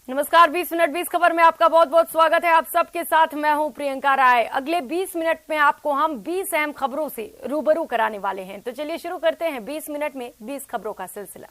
नमस्कार, 20 मिनट 20 खबर में आपका बहुत बहुत स्वागत है। आप सबके साथ मैं हूं प्रियंका राय। अगले 20 मिनट में आपको हम 20 अहम खबरों से रूबरू कराने वाले हैं। तो चलिए शुरू करते हैं 20 मिनट में 20 खबरों का सिलसिला।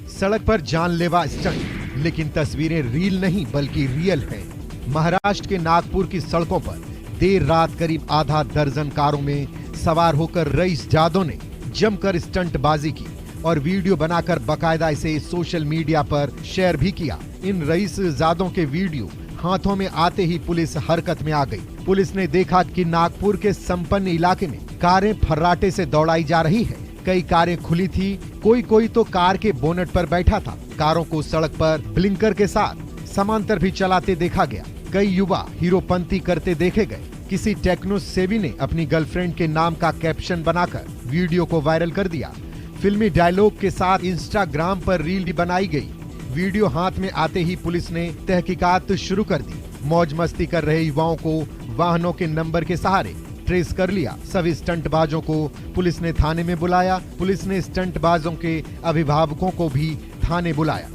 सड़क पर जानलेवा स्टंट, लेकिन तस्वीरें रील नहीं बल्कि रियल हैं। महाराष्ट्र के नागपुर की सड़कों पर देर रात करीब आधा दर्जन कारों में सवार होकर रईस जादव ने जमकर स्टंटबाजी की और वीडियो बनाकर बकायदा इसे सोशल मीडिया पर शेयर भी किया। इन रईस जादों के वीडियो हाथों में आते ही पुलिस हरकत में आ गई। पुलिस ने देखा कि नागपुर के संपन्न इलाके में कारें फर्राटे से दौड़ाई जा रही है। कई कारें खुली थी, कोई तो कार के बोनट पर बैठा था। कारों को सड़क पर ब्लिंकर के साथ समांतर भी चलाते देखा गया। कई युवा हीरोपंती करते देखे गए। किसी टेक्नो सेवी ने अपनी गर्लफ्रेंड के नाम का कैप्शन बनाकर वीडियो को वायरल कर दिया। फिल्मी डायलॉग के साथ इंस्टाग्राम पर रील भी बनाई गई। वीडियो हाथ में आते ही पुलिस ने तहकीकात शुरू कर दी। मौज मस्ती कर रहे युवाओं को वाहनों के नंबर के सहारे ट्रेस कर लिया। सभी स्टंटबाजों को पुलिस ने थाने में बुलाया। पुलिस ने स्टंटबाजों के अभिभावकों को भी थाने बुलाया।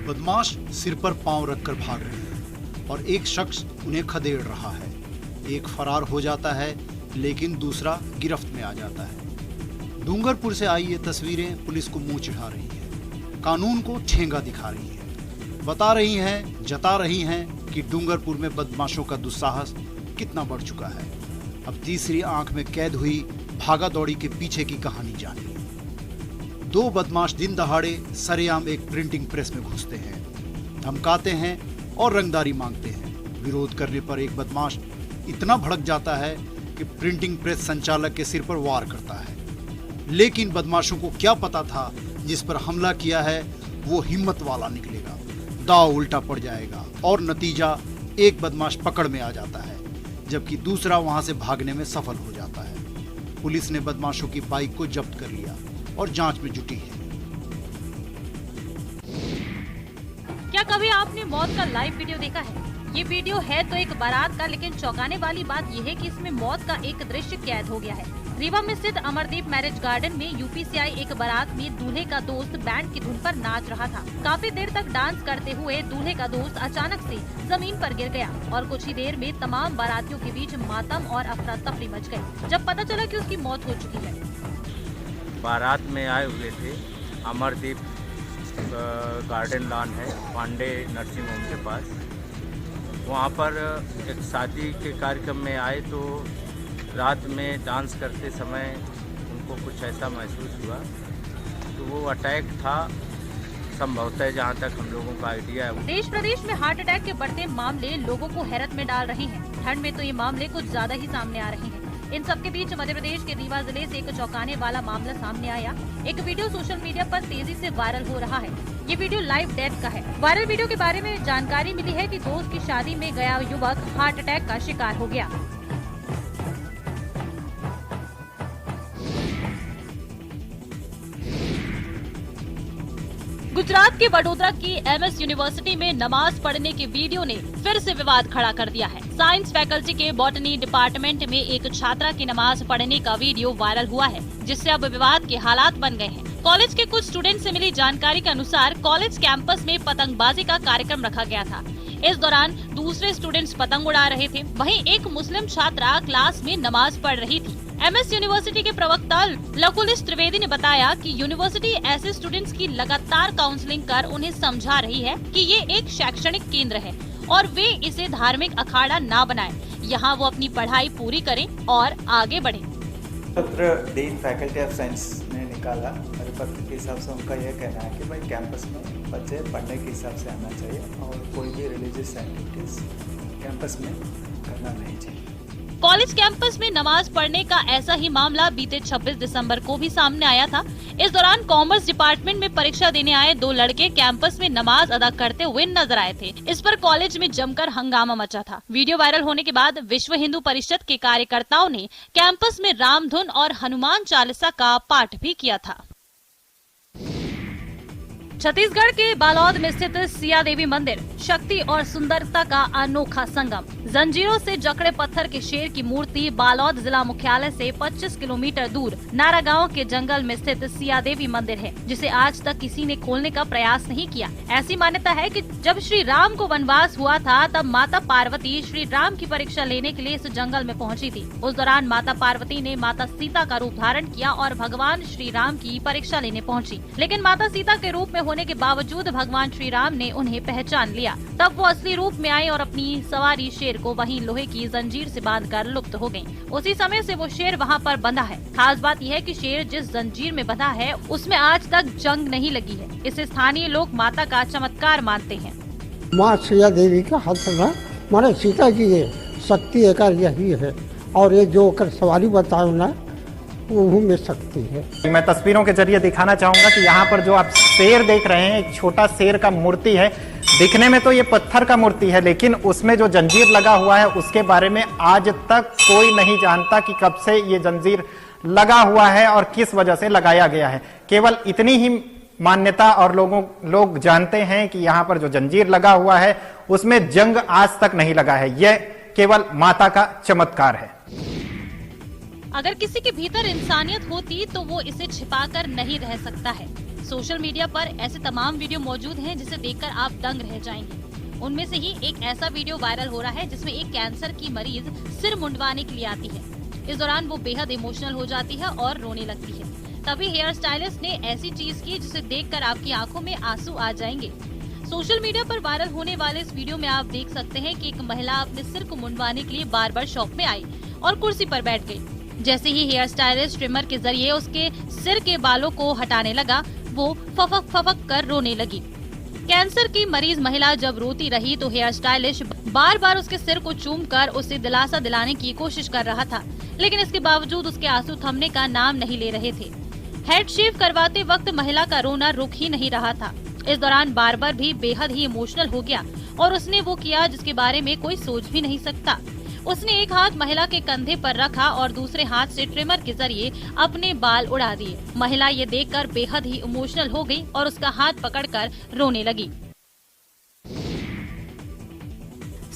बदमाश सिर पर पांव रखकर भाग रहे हैं और एक शख्स उन्हें खदेड़ रहा है। एक फरार हो जाता है लेकिन दूसरा गिरफ्त में आ जाता है। डूंगरपुर से आई ये तस्वीरें पुलिस को मुंह चिढ़ा रही हैं, कानून को ठेंगा दिखा रही हैं, बता रही हैं, जता रही हैं कि डूंगरपुर में बदमाशों का दुस्साहस कितना बढ़ चुका है। अब तीसरी आंख में कैद हुई भागा दौड़ी के पीछे की कहानी जानिए। दो बदमाश दिन दहाड़े सरेआम एक प्रिंटिंग प्रेस में घुसते हैं, धमकाते हैं और रंगदारी मांगते हैं। विरोध करने पर एक बदमाश इतना भड़क जाता है कि प्रिंटिंग प्रेस संचालक के सिर पर वार करता है। लेकिन बदमाशों को क्या पता था जिस पर हमला किया है वो हिम्मत वाला निकलेगा, दांव उल्टा पड़ जाएगा और नतीजा एक बदमाश पकड़ में आ जाता है जबकि दूसरा वहां से भागने में सफल हो जाता है। पुलिस ने बदमाशों की बाइक को जब्त कर लिया और जांच में जुटी है। क्या कभी आपने मौत का लाइव वीडियो देखा है? ये वीडियो है तो एक बारात का, लेकिन चौंकाने वाली बात यह है कि इसमें मौत का एक दृश्य कैद हो गया है। रीवा में स्थित अमरदीप मैरिज गार्डन में यूपी से आई एक बारात में दूल्हे का दोस्त बैंड की धुन पर नाच रहा था। काफी देर तक डांस करते हुए दूल्हे का दोस्त अचानक से जमीन पर गिर गया और कुछ ही देर में तमाम बारातियों के बीच मातम और अफरा तफरी मच गई जब पता चला कि उसकी मौत हो चुकी है। बारात में आए हुए थे, अमरदीप गार्डन लॉन है पांडे नर्सिंग होम के पास। वहाँ पर एक शादी के कार्यक्रम में आए तो रात में डांस करते समय उनको कुछ ऐसा महसूस हुआ तो वो अटैक था संभवतः, जहाँ तक हम लोगों का आइडिया है। देश प्रदेश में हार्ट अटैक के बढ़ते मामले लोगों को हैरत में डाल रहे हैं। ठंड में तो ये मामले कुछ ज्यादा ही सामने आ रहे हैं। इन सब के बीच मध्य प्रदेश के रीवा जिले से एक चौंकाने वाला मामला सामने आया। एक वीडियो सोशल मीडिया पर तेजी से वायरल हो रहा है। ये वीडियो लाइव डेथ का है। वायरल वीडियो के बारे में जानकारी मिली है कि दोस्त की शादी में गया युवक हार्ट अटैक का शिकार हो गया। गुजरात के वडोदरा की एमएस यूनिवर्सिटी में नमाज पढ़ने के वीडियो ने फिर से विवाद खड़ा कर दिया है। साइंस फैकल्टी के बॉटनी डिपार्टमेंट में एक छात्रा की नमाज पढ़ने का वीडियो वायरल हुआ है, जिससे अब विवाद के हालात बन गए हैं। कॉलेज के कुछ स्टूडेंट से मिली जानकारी के अनुसार कॉलेज कैंपस में पतंगबाजी का कार्यक्रम रखा गया था। इस दौरान दूसरे स्टूडेंट्स पतंग उड़ा रहे थे, वहीं एक मुस्लिम छात्रा क्लास में नमाज पढ़ रही थी। एमएस यूनिवर्सिटी के प्रवक्ता लकुलिस त्रिवेदी ने बताया कि यूनिवर्सिटी ऐसे स्टूडेंट्स की लगातार काउंसलिंग कर उन्हें समझा रही है कि ये एक शैक्षणिक केंद्र है और वे इसे धार्मिक अखाड़ा ना बनाएं। यहाँ वो अपनी पढ़ाई पूरी करें और आगे बढ़ें। पत्र डीन फैकल्टी ऑफ साइंस ने निकाला और पत्र के हिसाब से उनका यह कहना है कि भाई कैंपस में बच्चे पढ़ने के हिसाब से आना चाहिए और कोई भी रिलीजियस एक्टिविटीज कैंपस में करना नहीं चाहिए। कॉलेज कैंपस में नमाज पढ़ने का ऐसा ही मामला बीते 26 दिसंबर को भी सामने आया था। इस दौरान कॉमर्स डिपार्टमेंट में परीक्षा देने आए दो लड़के कैंपस में नमाज अदा करते हुए नजर आए थे। इस पर कॉलेज में जमकर हंगामा मचा था। वीडियो वायरल होने के बाद विश्व हिंदू परिषद के कार्यकर्ताओं ने कैंपस में रामधुन और हनुमान चालीसा का पाठ भी किया था। छत्तीसगढ़ के बालोद में स्थित सिया देवी मंदिर शक्ति और सुंदरता का अनोखा संगम। जंजीरों से जकड़े पत्थर के शेर की मूर्ति बालोद जिला मुख्यालय से 25 किलोमीटर दूर नारा गांव के जंगल में स्थित सिया देवी मंदिर है, जिसे आज तक किसी ने खोलने का प्रयास नहीं किया। ऐसी मान्यता है कि जब श्री राम को वनवास हुआ था, तब माता पार्वती श्री राम की परीक्षा लेने के लिए इस जंगल में पहुंची थी। उस दौरान माता पार्वती ने माता सीता का रूप धारण किया और भगवान श्री राम की परीक्षा लेने पहुंची। लेकिन माता सीता के रूप में होने के बावजूद भगवान श्री राम ने उन्हें पहचान लिया। तब वो असली रूप में आई और अपनी सवारी शेर को वहीं लोहे की जंजीर से बांधकर लुप्त हो गयी। उसी समय से वो शेर वहाँ पर बंधा है। खास बात यह है कि शेर जिस जंजीर में बंधा है उसमें आज तक जंग नहीं लगी है। इसे स्थानीय लोग माता का चमत्कार मानते हैं। माँ सिया देवी का हाथ में माने सीता जी है, शक्ति एक यही है और ये जो कर सवारी बताओ ना वो में शक्ति है। मैं तस्वीरों के जरिए दिखाना चाहूंगा कि यहाँ पर जो आप शेर देख रहे हैं, एक छोटा शेर का मूर्ति है। दिखने में तो ये पत्थर का मूर्ति है, लेकिन उसमें जो जंजीर लगा हुआ है उसके बारे में आज तक कोई नहीं जानता कि कब से ये जंजीर लगा हुआ है और किस वजह से लगाया गया है। केवल इतनी ही मान्यता और लोग जानते हैं कि यहाँ पर जो जंजीर लगा हुआ है उसमें जंग आज तक नहीं लगा है। यह केवल माता का चमत्कार है। अगर किसी के भीतर इंसानियत होती तो वो इसे छिपाकर नहीं रह सकता है। सोशल मीडिया पर ऐसे तमाम वीडियो मौजूद हैं जिसे देखकर आप दंग रह जाएंगे। उनमें से ही एक ऐसा वीडियो वायरल हो रहा है जिसमें एक कैंसर की मरीज सिर मुंडवाने के लिए आती है। इस दौरान वो बेहद इमोशनल हो जाती है और रोने लगती है। तभी हेयर स्टाइलिस्ट ने ऐसी चीज की जिसे देखकर आपकी आंखों में आंसू आ जाएंगे। सोशल मीडिया पर वायरल होने वाले इस वीडियो में आप देख सकते हैं कि एक महिला अपने सिर को मुंडवाने के लिए बार्बर शॉप में आई और कुर्सी पर बैठ गई। जैसे ही हेयर स्टाइलिस्ट ट्रिमर के जरिए उसके सिर के बालों को हटाने लगा, वो फफक फफक कर रोने लगी। कैंसर की मरीज महिला जब रोती रही तो हेयर स्टाइलिस्ट बार बार उसके सिर को चूमकर उसे दिलासा दिलाने की कोशिश कर रहा था, लेकिन इसके बावजूद उसके आंसू थमने का नाम नहीं ले रहे थे। हेड शेव करवाते वक्त महिला का रोना रुक ही नहीं रहा था। इस दौरान बार्बर भी बेहद ही इमोशनल हो गया और उसने वो किया जिसके बारे में कोई सोच भी नहीं सकता। उसने एक हाथ महिला के कंधे पर रखा और दूसरे हाथ से ट्रिमर के जरिए अपने बाल उड़ा दिए। महिला ये देखकर बेहद ही इमोशनल हो गई और उसका हाथ पकड़कर रोने लगी।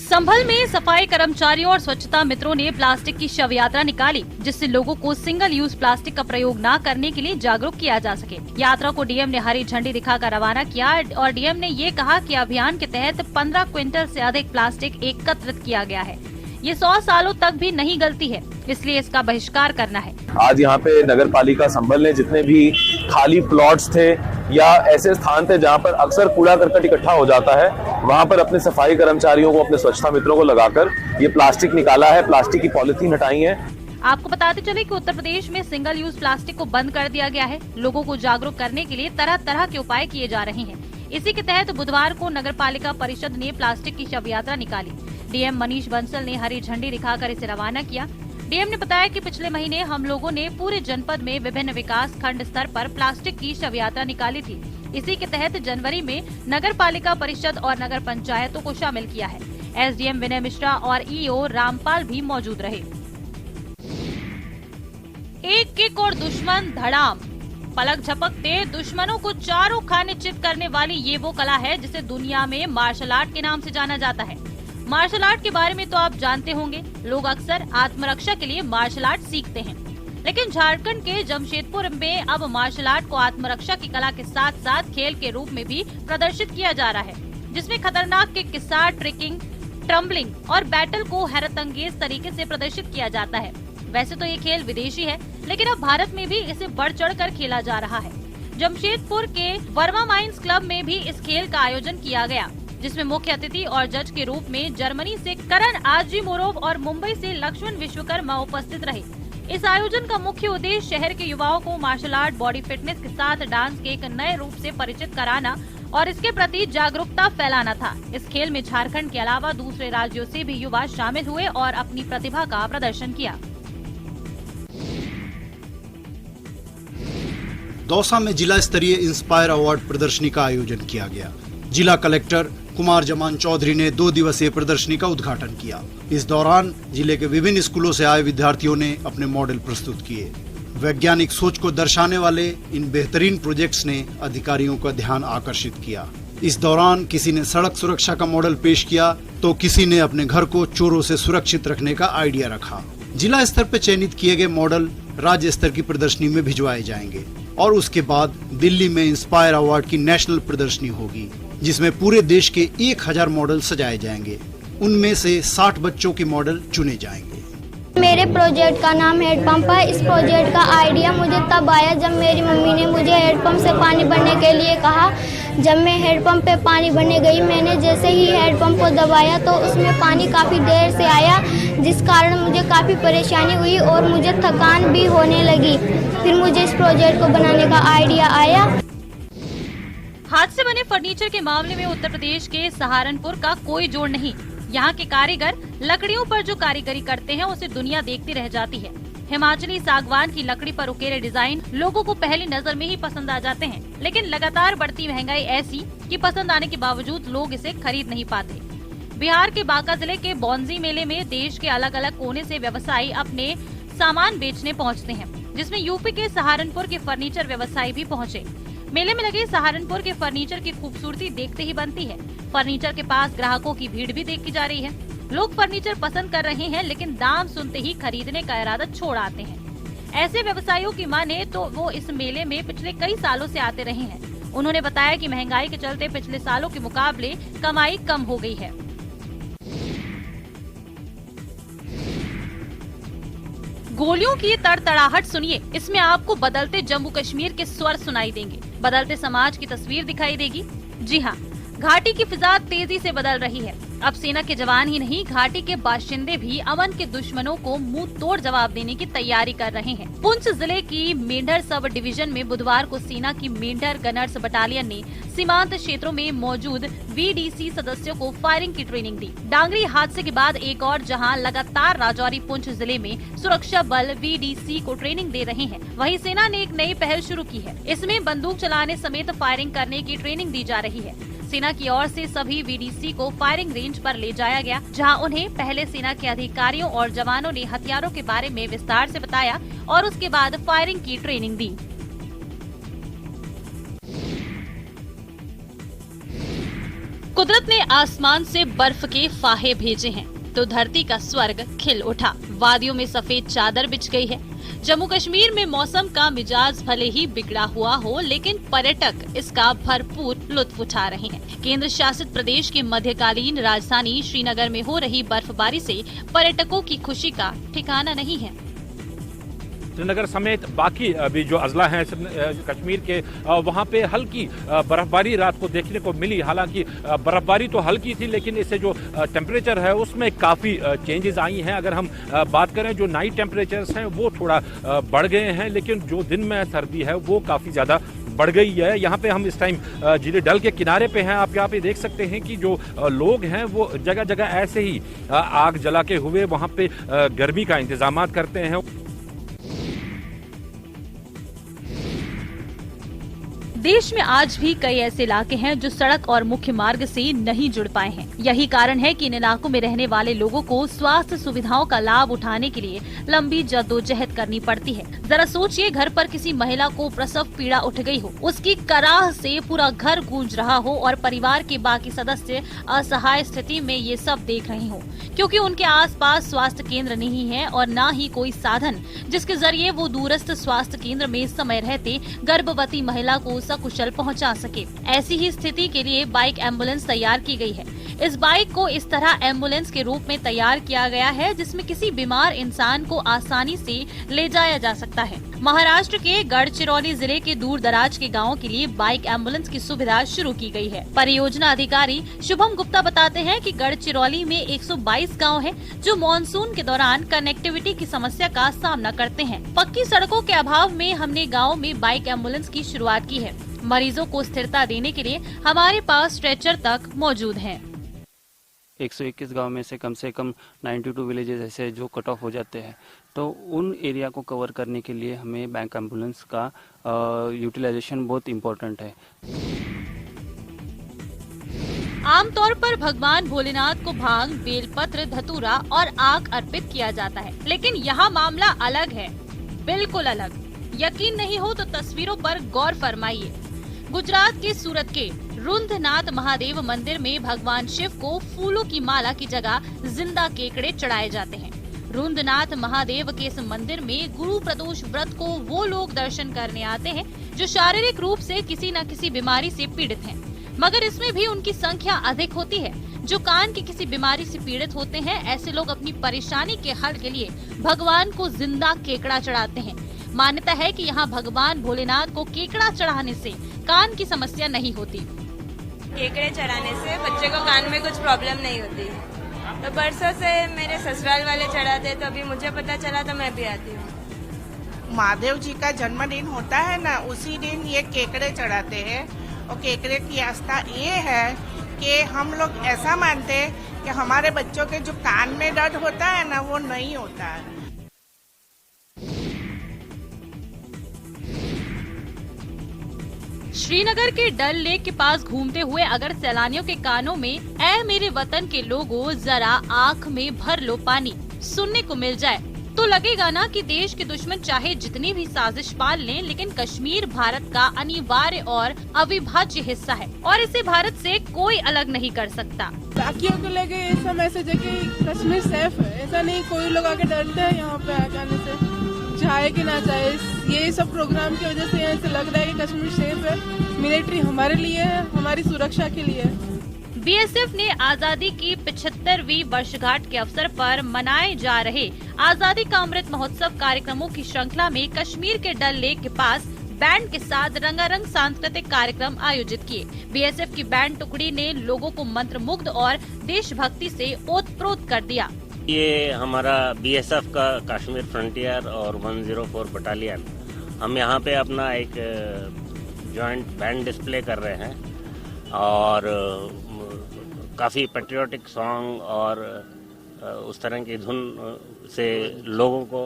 संभल में सफाई कर्मचारियों और स्वच्छता मित्रों ने प्लास्टिक की शव यात्रा निकाली, जिससे लोगों को सिंगल यूज प्लास्टिक का प्रयोग न करने के लिए जागरूक किया जा सके। यात्रा को डीएम ने हरी झंडी दिखाकर रवाना किया और डीएम ने ये कहा कि अभियान के तहत 15 क्विंटल से अधिक प्लास्टिक एकत्रित किया गया है। ये 100 सालों तक भी नहीं गलती है, इसलिए इसका बहिष्कार करना है। आज यहाँ पे नगर पालिका संभल ने जितने भी खाली प्लॉट्स थे या ऐसे स्थान थे जहाँ पर अक्सर कूड़ा करकट इकट्ठा हो जाता है, वहाँ पर अपने सफाई कर्मचारियों को, अपने स्वच्छता मित्रों को लगाकर ये प्लास्टिक निकाला है, प्लास्टिक की पॉलिथीन हटाई है। आपको बताते चले कि उत्तर प्रदेश में सिंगल यूज प्लास्टिक को बंद कर दिया गया है। लोगों को जागरूक करने के लिए तरह तरह के उपाय किए जा रहे हैं। इसी के तहत बुधवार को नगर पालिका परिषद ने प्लास्टिक की शव यात्रा निकाली। डीएम मनीष बंसल ने हरी झंडी दिखाकर इसे रवाना किया। डीएम ने बताया कि पिछले महीने हम लोगों ने पूरे जनपद में विभिन्न विकास खंड स्तर पर प्लास्टिक की शव यात्रा निकाली थी। इसी के तहत जनवरी में नगर पालिका परिषद और नगर पंचायतों को शामिल किया है। एसडीएम विनय मिश्रा और ईओ रामपाल भी मौजूद रहे। एक किक और दुश्मन धड़ाम, पलक झपकते दुश्मनों को चारों खाने चित करने वाली ये वो कला है जिसे दुनिया में मार्शल आर्ट के नाम से जाना जाता है। मार्शल आर्ट के बारे में तो आप जानते होंगे, लोग अक्सर आत्मरक्षा के लिए मार्शल आर्ट सीखते हैं, लेकिन झारखंड के जमशेदपुर में अब मार्शल आर्ट को आत्मरक्षा की कला के साथ साथ खेल के रूप में भी प्रदर्शित किया जा रहा है, जिसमें खतरनाक किक के साथ ट्रिकिंग, ट्रम्बलिंग और बैटल को हैरतअंगेज तरीके से प्रदर्शित किया जाता है। वैसे तो ये खेल विदेशी है, लेकिन अब भारत में भी इसे बढ़ चढ़ कर खेला जा रहा है। जमशेदपुर के वर्मा माइंस क्लब में भी इस खेल का आयोजन किया गया, जिसमें मुख्य अतिथि और जज के रूप में जर्मनी से करण आजीमोरोव और मुंबई से लक्ष्मण विश्वकर्मा उपस्थित रहे। इस आयोजन का मुख्य उद्देश्य शहर के युवाओं को मार्शल आर्ट, बॉडी फिटनेस के साथ डांस के एक नए रूप से परिचित कराना और इसके प्रति जागरूकता फैलाना था। इस खेल में झारखंड के अलावा दूसरे राज्यों से भी युवा शामिल हुए और अपनी प्रतिभा का प्रदर्शन किया। दौसा में जिला स्तरीय इंस्पायर अवार्ड प्रदर्शनी का आयोजन किया गया। जिला कलेक्टर कुमार जमान चौधरी ने 2 दिवसीय प्रदर्शनी का उद्घाटन किया। इस दौरान जिले के विभिन्न स्कूलों से आए विद्यार्थियों ने अपने मॉडल प्रस्तुत किए। वैज्ञानिक सोच को दर्शाने वाले इन बेहतरीन प्रोजेक्ट्स ने अधिकारियों का ध्यान आकर्षित किया। इस दौरान किसी ने सड़क सुरक्षा का मॉडल पेश किया तो किसी ने अपने घर को चोरों से सुरक्षित रखने का आइडिया रखा। जिला स्तर पर चयनित किए गए मॉडल राज्य स्तर की प्रदर्शनी में भिजवाए जाएंगे और उसके बाद दिल्ली में इंस्पायर अवार्ड की नेशनल प्रदर्शनी होगी, जिसमें पूरे देश के 1000 मॉडल सजाए जाएंगे। उनमें से 60 बच्चों के मॉडल चुने जाएंगे। मेरे प्रोजेक्ट का नाम हेडपंप है। इस प्रोजेक्ट का आइडिया मुझे तब आया जब मेरी मम्मी ने मुझे हेडपंप से पानी भरने के लिए कहा। जब मैं हेडपंप पे पानी भरने गई, मैंने जैसे ही हेडपंप को दबाया तो उसमें पानी काफ़ी देर से आया, जिस कारण मुझे काफ़ी परेशानी हुई और मुझे थकान भी होने लगी। फिर मुझे इस प्रोजेक्ट को बनाने का आइडिया आया। हाथ से बने फर्नीचर के मामले में उत्तर प्रदेश के सहारनपुर का कोई जोड़ नहीं। यहाँ के कारीगर लकड़ियों पर जो कारीगरी करते हैं उसे दुनिया देखती रह जाती है। हिमाचली सागवान की लकड़ी पर उकेरे डिजाइन लोगों को पहली नजर में ही पसंद आ जाते हैं, लेकिन लगातार बढ़ती महंगाई ऐसी कि पसंद आने के बावजूद लोग इसे खरीद नहीं पाते। बिहार के बांका जिले के बौंजी मेले में देश के अलग अलग कोने से व्यवसायी अपने सामान बेचने पहुँचते हैं, जिसमें यूपी के सहारनपुर के फर्नीचर व्यवसायी भी पहुँचे। मेले में लगे सहारनपुर के फर्नीचर की खूबसूरती देखते ही बनती है। फर्नीचर के पास ग्राहकों की भीड़ भी देखी जा रही है। लोग फर्नीचर पसंद कर रहे हैं, लेकिन दाम सुनते ही खरीदने का इरादा छोड़ आते हैं। ऐसे व्यवसायियों की माने तो वो इस मेले में पिछले कई सालों से आते रहे हैं। उन्होंने बताया कि महंगाई के चलते पिछले सालों के मुकाबले कमाई कम हो गई है। गोलियों की तड़तड़ाहट सुनिए, इसमें आपको बदलते जम्मू कश्मीर के स्वर सुनाई देंगे, बदलते समाज की तस्वीर दिखाई देगी। जी हाँ, घाटी की फिजा तेजी से बदल रही है। अब सेना के जवान ही नहीं, घाटी के बाशिंदे भी अमन के दुश्मनों को मुंह तोड़ जवाब देने की तैयारी कर रहे हैं। पुंछ जिले की मेंढर सब डिवीजन में बुधवार को सेना की मेंढर गनर्स बटालियन ने सीमांत क्षेत्रों में मौजूद VDC सदस्यों को फायरिंग की ट्रेनिंग दी। डांगरी हादसे के बाद एक और जहां लगातार राजौरी पुंछ जिले में सुरक्षा बल VDC को ट्रेनिंग दे रहे हैं, वहीं सेना ने एक नई पहल शुरू की है। इसमें बंदूक चलाने समेत फायरिंग करने की ट्रेनिंग दी जा रही है। सेना की ओर से सभी VDC को फायरिंग रेंज पर ले जाया गया, जहां उन्हें पहले सेना के अधिकारियों और जवानों ने हथियारों के बारे में विस्तार से बताया और उसके बाद फायरिंग की ट्रेनिंग दी। कुदरत ने आसमान से बर्फ के फाहे भेजे हैं तो धरती का स्वर्ग खिल उठा। वादियों में सफेद चादर बिछ गई है। जम्मू कश्मीर में मौसम का मिजाज भले ही बिगड़ा हुआ हो, लेकिन पर्यटक इसका भरपूर लुत्फ उठा रहे हैं। केंद्र शासित प्रदेश के मध्यकालीन राजधानी श्रीनगर में हो रही बर्फबारी से पर्यटकों की खुशी का ठिकाना नहीं है। श्रीनगर समेत बाकी भी जो अजला हैं कश्मीर के, वहाँ पे हल्की बर्फबारी रात को देखने को मिली। हालांकि बर्फबारी तो हल्की थी, लेकिन इससे जो टेम्परेचर है उसमें काफ़ी चेंजेस आई हैं। अगर हम बात करें जो नाइट टेम्परेचर्स हैं वो थोड़ा बढ़ गए हैं, लेकिन जो दिन में सर्दी है वो काफ़ी ज़्यादा बढ़ गई है। यहाँ पे हम इस टाइम जिले डल के किनारे पे हैं। आप यहाँ पे देख सकते हैं कि जो लोग हैं वो जगह जगह ऐसे ही आग जला के हुए वहाँ पे गर्मी का इंतजाम करते हैं। देश में आज भी कई ऐसे इलाके हैं जो सड़क और मुख्य मार्ग से नहीं जुड़ पाए हैं। यही कारण है कि इन इलाकों में रहने वाले लोगों को स्वास्थ्य सुविधाओं का लाभ उठाने के लिए लंबी जद्दोजहद करनी पड़ती है। जरा सोचिए, घर पर किसी महिला को प्रसव पीड़ा उठ गई हो, उसकी कराह से पूरा घर गूंज रहा हो और परिवार के बाकी सदस्य असहाय स्थिति में ये सब देख रहे हो, क्योंकि उनके आसपास स्वास्थ्य केंद्र नहीं है और न ही कोई साधन जिसके जरिए वो दूरस्थ स्वास्थ्य केंद्र में समय रहते गर्भवती महिला को सकुशल पहुंचा सके। ऐसी ही स्थिति के लिए बाइक एम्बुलेंस तैयार की गई है। इस बाइक को इस तरह एम्बुलेंस के रूप में तैयार किया गया है जिसमें किसी बीमार इंसान को आसानी से ले जाया जा सकता है। महाराष्ट्र के गढ़चिरौली जिले के दूर दराज के गाँव के लिए बाइक एम्बुलेंस की सुविधा शुरू की गई है। परियोजना अधिकारी शुभम गुप्ता बताते हैं कि गढ़चिरौली में 122 गाँव है जो मानसून के दौरान कनेक्टिविटी की समस्या का सामना करते हैं। पक्की सड़कों के अभाव में हमने गाँव में बाइक एम्बुलेंस की शुरुआत की है। मरीजों को स्थिरता देने के लिए हमारे पास स्ट्रेचर तक मौजूद है। 121 गांव में से कम 92 विलेजेस ऐसे जो कट ऑफ हो जाते हैं, तो उन एरिया को कवर करने के लिए हमें बैंक एम्बुलेंस का यूटिलाइजेशन बहुत इम्पोर्टेंट है। आमतौर पर भगवान भोलेनाथ को भांग, बेलपत्र, धतूरा और आग अर्पित किया जाता है, लेकिन यहाँ मामला अलग है। बिल्कुल अलग। यकीन नहीं हो तो तस्वीरों पर गौर फरमाइए। गुजरात के सूरत के रुंधनाथ महादेव मंदिर में भगवान शिव को फूलों की माला की जगह जिंदा केकड़े चढ़ाए जाते हैं। रुंधनाथ महादेव के इस मंदिर में गुरु प्रदोष व्रत को वो लोग दर्शन करने आते हैं जो शारीरिक रूप से किसी न किसी बीमारी से पीड़ित हैं। मगर इसमें भी उनकी संख्या अधिक होती है। जो कान की किसी बीमारी से पीड़ित होते हैं, ऐसे लोग अपनी परेशानी के हल के लिए भगवान को जिंदा केकड़ा चढ़ाते हैं। मान्यता है कि यहाँ भगवान भोलेनाथ को केकड़ा चढ़ाने से कान की समस्या नहीं होती। केकड़े चढ़ाने से बच्चे को कान में कुछ प्रॉब्लम नहीं होती। तो बरसों से मेरे ससुराल वाले चढ़ाते, तो अभी मुझे पता चला तो मैं भी आती हूँ। महादेव जी का जन्मदिन होता है ना, उसी दिन ये केकड़े चढ़ाते हैं। और केकड़े की आस्था ये है कि हम लोग ऐसा मानते हैं कि हमारे बच्चों के जो कान में दर्द होता है ना, वो नहीं होता है। श्रीनगर के डल लेक के पास घूमते हुए अगर सैलानियों के कानों में ऐ मेरे वतन के लोगों जरा आँख में भर लो पानी सुनने को मिल जाए तो लगेगा ना कि देश के दुश्मन चाहे जितनी भी साजिश पाल लें, लेकिन कश्मीर भारत का अनिवार्य और अविभाज्य हिस्सा है और इसे भारत से कोई अलग नहीं कर सकता। बाकियों को लेके ऐसा मैसेज है कि कश्मीर सेफ है। ऐसा नहीं कोई लोग आके डरते हैं यहाँ पे आने से, चाहे कि ना चाहे। ये सब प्रोग्राम की वजह से ऐसे लग रहा है कि कश्मीर सेफ है। मिलिट्री हमारे लिए है, हमारी सुरक्षा के लिए है। बीएसएफ ने आजादी की 75वीं वर्षगांठ के अवसर पर मनाए जा रहे आजादी का अमृत महोत्सव कार्यक्रमों की श्रृंखला में कश्मीर के डल लेक के पास बैंड के साथ रंगारंग सांस्कृतिक कार्यक्रम आयोजित किए। बीएसएफ की बैंड टुकड़ी ने लोगों को मंत्रमुग्ध और देशभक्ति से ओतप्रोत कर दिया। ये हमारा बीएसएफ का कश्मीर फ्रंटियर और 104 बटालियन, हम यहाँ पे अपना एक जॉइंट बैंड डिस्प्ले कर रहे हैं और काफ़ी पेट्रियोटिक सॉन्ग और उस तरह की धुन से लोगों को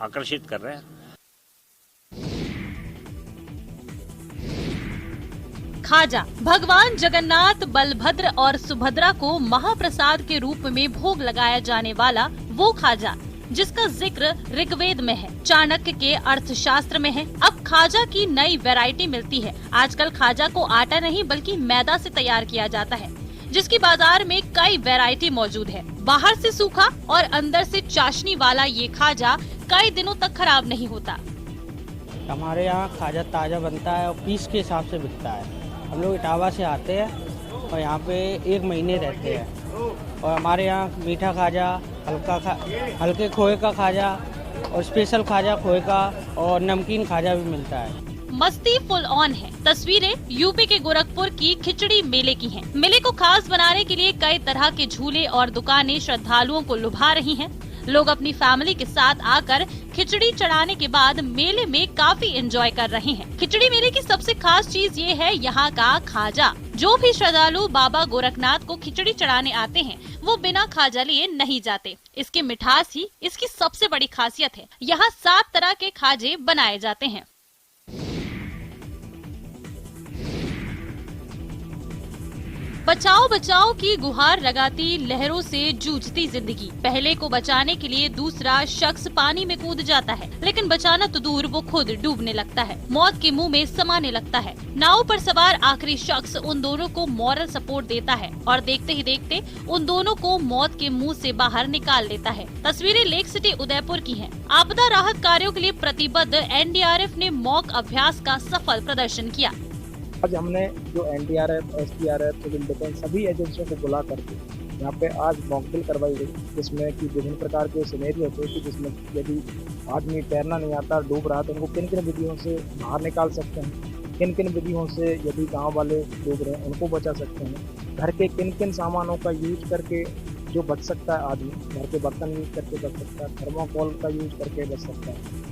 आकर्षित कर रहे हैं। खाजा भगवान जगन्नाथ, बलभद्र और सुभद्रा को महाप्रसाद के रूप में भोग लगाया जाने वाला वो खाजा जिसका जिक्र ऋग्वेद में है, चाणक्य के अर्थशास्त्र में है। अब खाजा की नई वैरायटी मिलती है। आजकल खाजा को आटा नहीं बल्कि मैदा से तैयार किया जाता है, जिसकी बाजार में कई वैरायटी मौजूद है। बाहर से सूखा और अंदर से चाशनी वाला ये खाजा कई दिनों तक खराब नहीं होता। हमारे यहाँ खाजा ताज़ा बनता है और पीस के हिसाब से बिकता है। हम लोग इटावा से आते हैं और यहाँ पे 1 महीने रहते हैं। और हमारे यहाँ मीठा खाजा, हल्के खोए का खाजा और स्पेशल खाजा खोए का और नमकीन खाजा भी मिलता है। मस्ती फुल ऑन है। तस्वीरें यूपी के गोरखपुर की खिचड़ी मेले की हैं। मेले को खास बनाने के लिए कई तरह के झूले और दुकानें श्रद्धालुओं को लुभा रही हैं। लोग अपनी फैमिली के साथ आकर खिचड़ी चढ़ाने के बाद मेले में काफी एंजॉय कर रहे हैं। खिचड़ी मेले की सबसे खास चीज ये है यहाँ का खाजा। जो भी श्रद्धालु बाबा गोरखनाथ को खिचड़ी चढ़ाने आते हैं वो बिना खाजा लिए नहीं जाते। इसकी मिठास ही इसकी सबसे बड़ी खासियत है। यहाँ 7 तरह के खाजे बनाए जाते हैं। बचाओ बचाओ की गुहार लगाती लहरों से जूझती जिंदगी। पहले को बचाने के लिए दूसरा शख्स पानी में कूद जाता है, लेकिन बचाना तो दूर वो खुद डूबने लगता है, मौत के मुंह में समाने लगता है। नाव पर सवार आखिरी शख्स उन दोनों को मॉरल सपोर्ट देता है और देखते ही देखते उन दोनों को मौत के मुंह से बाहर निकाल लेता है। तस्वीरें लेक सिटी उदयपुर की हैं। आपदा राहत कार्यों के लिए प्रतिबद्ध एनडीआरएफ ने मॉक अभ्यास का सफल प्रदर्शन किया। आज हमने जो एनडीआरएफ, एसडीआरएफ, सिविल डिफेंस सभी एजेंसियों को बुला करके यहाँ पे आज मॉक ड्रिल करवाई गई, जिसमें कि विभिन्न प्रकार के सिनेरियो होते हैं कि जिसमें यदि आदमी तैरना नहीं आता, डूब रहा, तो उनको किन किन विधियों से बाहर निकाल सकते हैं, किन किन विधियों से यदि गाँव वाले डूब रहे हैं उनको बचा सकते हैं, घर के किन किन सामानों का यूज करके जो बच सकता है आदमी, घर के बर्तन यूज करके बच सकता है, थर्मोकोल का यूज करके बच सकता है।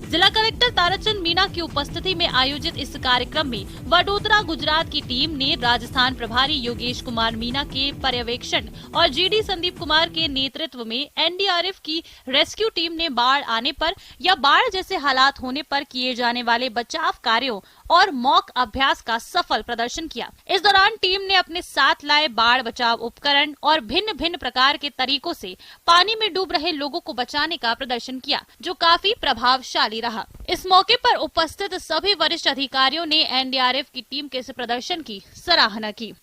जिला कलेक्टर ताराचंद मीणा की उपस्थिति में आयोजित इस कार्यक्रम में वडोदरा गुजरात की टीम ने राजस्थान प्रभारी योगेश कुमार मीणा के पर्यवेक्षण और जीडी संदीप कुमार के नेतृत्व में एनडीआरएफ की रेस्क्यू टीम ने बाढ़ आने पर या बाढ़ जैसे हालात होने पर किए जाने वाले बचाव कार्यों और मॉक अभ्यास का सफल प्रदर्शन किया। इस दौरान टीम ने अपने साथ लाए बाढ़ बचाव उपकरण और भिन्न भिन्न प्रकार के तरीकों से पानी में डूब रहे लोगों को बचाने का प्रदर्शन किया, जो काफी प्रभावशाली रहा। इस मौके पर उपस्थित सभी वरिष्ठ अधिकारियों ने एनडीआरएफ की टीम के इस प्रदर्शन की सराहना की।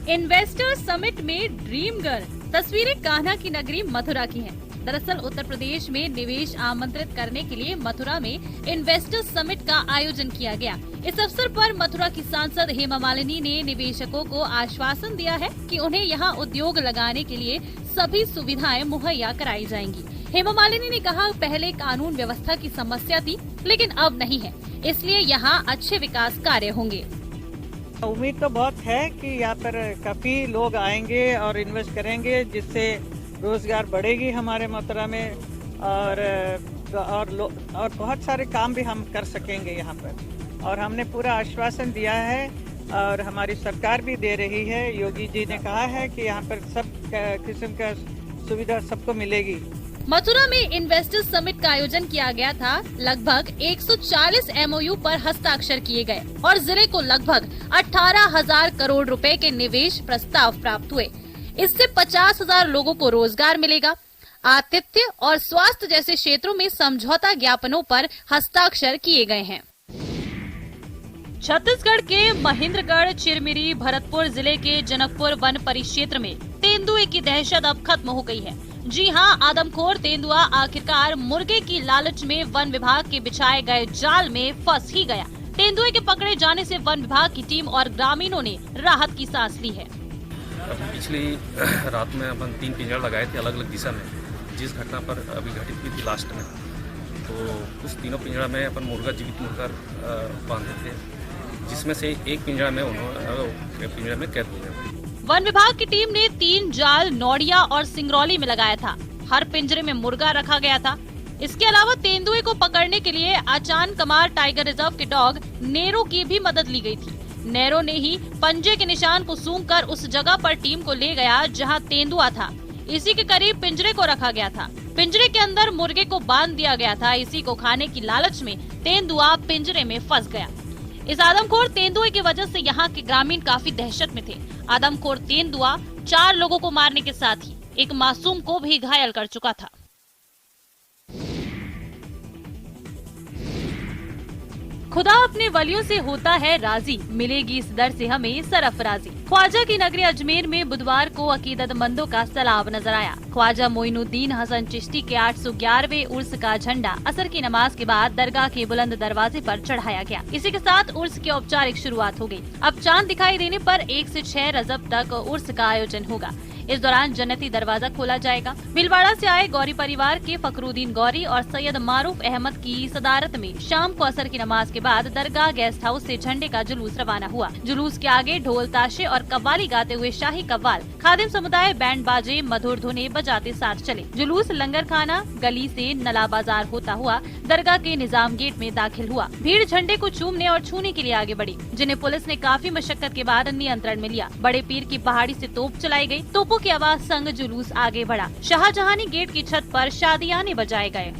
इन्वेस्टर समिट में ड्रीम गर्ल, तस्वीरें कान्हा की नगरी मथुरा की हैं। दरअसल उत्तर प्रदेश में निवेश आमंत्रित करने के लिए मथुरा में इन्वेस्टर समिट का आयोजन किया गया। इस अवसर पर मथुरा की सांसद हेमा मालिनी ने निवेशकों को आश्वासन दिया है कि उन्हें यहां उद्योग लगाने के लिए सभी सुविधाएं मुहैया कराई जाएंगी। हेमा मालिनी ने कहा, पहले कानून व्यवस्था की समस्या थी, लेकिन अब नहीं है, इसलिए यहाँ अच्छे विकास कार्य होंगे। उम्मीद तो बहुत है कि यहाँ पर काफी लोग आएंगे और इन्वेस्ट करेंगे, जिससे रोजगार बढ़ेगी हमारे मथुरा में और बहुत सारे काम भी हम कर सकेंगे यहाँ पर। और हमने पूरा आश्वासन दिया है और हमारी सरकार भी दे रही है। योगी जी ने कहा है कि यहाँ पर सब किस्म का सुविधा सबको मिलेगी। मथुरा में इन्वेस्टर्स समिट का आयोजन किया गया था। लगभग 140 एमओयू पर हस्ताक्षर किए गए और जिले को लगभग 18,000 करोड़ रुपए के निवेश प्रस्ताव प्राप्त हुए। इससे 50,000 लोगों को रोजगार मिलेगा। आतिथ्य और स्वास्थ्य जैसे क्षेत्रों में समझौता ज्ञापनों पर हस्ताक्षर किए गए हैं। छत्तीसगढ़ के महेंद्रगढ़, चिरमिरी, भरतपुर जिले के जनकपुर वन परिक्षेत्र में तेंदुए की दहशत अब खत्म हो गई है। जी हां, आदमखोर तेंदुआ आखिरकार मुर्गे की लालच में वन विभाग के बिछाए गए जाल में फंस ही गया। तेंदुए के पकड़े जाने से वन विभाग की टीम और ग्रामीणों ने राहत की सांस ली है। पिछली रात में अपन 3 पिंजरा लगाए थे अलग अलग दिशा में, जिस घटना पर अभी घटित हुई थी लास्ट में, तो उस तीनों पिंजरा में अपन मुर्गा, जीवित मुर्गा बांधे थे, जिसमें से एक पिंजरा में कैद हो गया। वन विभाग की टीम ने 3 जाल नौड़िया और सिंगरौली में लगाया था। हर पिंजरे में मुर्गा रखा गया था। इसके अलावा तेंदुए को पकड़ने के लिए आचान कमार टाइगर रिजर्व के डॉग नेरो की भी मदद ली गई थी। नेरो ने ही पंजे के निशान को सूंघकर उस जगह पर टीम को ले गया जहां तेंदुआ था। इसी के करीब पिंजरे को रखा गया था। पिंजरे के अंदर मुर्गे को बांध दिया गया था। इसी को खाने की लालच में तेंदुआ पिंजरे में फंस गया। इस आदमखोर तेंदुए की वजह से यहाँ के ग्रामीण काफी दहशत में थे। आदमखोर तेंदुआ 4 लोगों को मारने के साथ ही एक मासूम को भी घायल कर चुका था। खुदा अपने वलियों से होता है राजी, मिलेगी इस दर से हमें सरफराजी। ख्वाजा की नगरी अजमेर में बुधवार को अकीदतमंदों का सैलाब नजर आया। ख्वाजा मोइनुद्दीन हसन चिश्ती के 811वें उर्स का झंडा असर की नमाज के बाद दरगाह के बुलंद दरवाजे पर चढ़ाया गया। इसी के साथ उर्स की औपचारिक शुरुआत हो गई। अब चांद दिखाई देने पर 1 से 6 रजब तक उर्स का आयोजन होगा। इस दौरान जन्नती दरवाजा खोला जाएगा। भीलवाड़ा से आए गौरी परिवार के फखरुद्दीन गौरी और सैयद मारूफ अहमद की सदारत में शाम को असर की नमाज के बाद दरगाह गेस्ट हाउस से झंडे का जुलूस रवाना हुआ। जुलूस के आगे ढोल ताशे और कव्वाली गाते हुए शाही कव्वाल, खादिम समुदाय बैंड बाजे मधुर धुने बजाते साथ चले। जुलूस लंगर खाना गली से नला बाजार होता हुआ दरगाह के निजाम गेट में दाखिल हुआ। भीड़ झंडे को चूमने और छूने के लिए आगे बढ़ी, जिन्हें पुलिस ने काफी मशक्कत के बाद नियंत्रण में लिया। बड़े पीर की पहाड़ी से तोप चलाई गई। तोपों की आवाज संग जुलूस आगे बढ़ा। शाहजहानी गेट की छत पर शादियाने बजाए गए।